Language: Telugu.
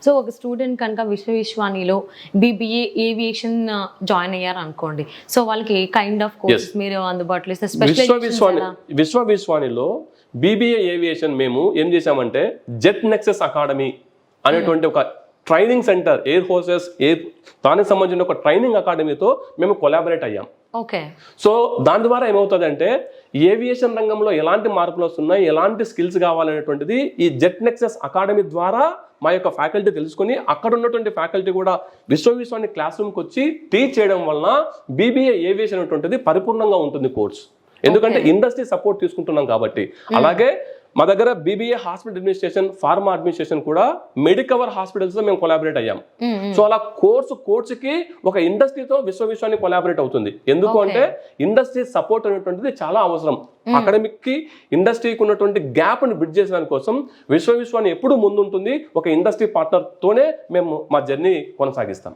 సో ఒక స్టూడెంట్ కనుక విశ్వవిశ్వానిలో BBA ఏవియేషన్ జాయిన్ అయ్యారు అనుకోండి, సో వాళ్ళకి ఏ కైండ్ ఆఫ్ కోర్స్ మీరు అందుబాటులో ఇస్తే? విశ్వవిశ్వానిలో BBA ఏవియేషన్ మేము ఏం చేశామంటే జెట్ నెక్సెస్ అకాడమీ అనేటువంటి ఒక ట్రైనింగ్ సెంటర్, ఎయిర్ ఫోర్సెస్ దానికి సంబంధించిన ఒక ట్రైనింగ్ అకాడమీతో మేము కొలాబరేట్ అయ్యాం. ఓకే. సో దాని ద్వారా ఏమవుతుందంటే ఏవియేషన్ రంగంలో ఎలాంటి మార్పులు వస్తున్నాయి, ఎలాంటి స్కిల్స్ కావాలనేటువంటిది ఈ జెట్ నెక్సెస్ అకాడమీ ద్వారా మా యొక్క ఫ్యాకల్టీ తెలుసుకుని అక్కడ ఉన్నటువంటి ఫ్యాకల్టీ కూడా విశ్వవిశ్వాని క్లాస్ రూమ్కి వచ్చి టీచ్ చేయడం వలన BBA ఏవియేషన్ అనేటువంటిది పరిపూర్ణంగా ఉంటుంది కోర్స్. ఎందుకంటే ఇండస్ట్రీ సపోర్ట్ తీసుకుంటున్నాం కాబట్టి. అలాగే మా దగ్గర BBA hospital administration, pharma administration కూడా మెడికవర్ హాస్పిటల్స్ తో మేము కొలాబరేట్ అయ్యాం. సో అలా కోర్సుకి ఒక ఇండస్ట్రీతో విశ్వవిశ్వాన్ని కొలాబరేట్ అవుతుంది. ఎందుకు అంటే ఇండస్ట్రీ సపోర్ట్ అనేటువంటిది చాలా అవసరం. అకాడమిక్ కి ఇండస్ట్రీకి ఉన్నటువంటి గ్యాప్ ని బ్రిడ్జ్ చేసడానికి కోసం విశ్వవిశ్వాన్ని ఎప్పుడు ముందుంటుంది. ఒక ఇండస్ట్రీ పార్ట్నర్ తోనే మేము మా జర్నీ కొనసాగిస్తాం.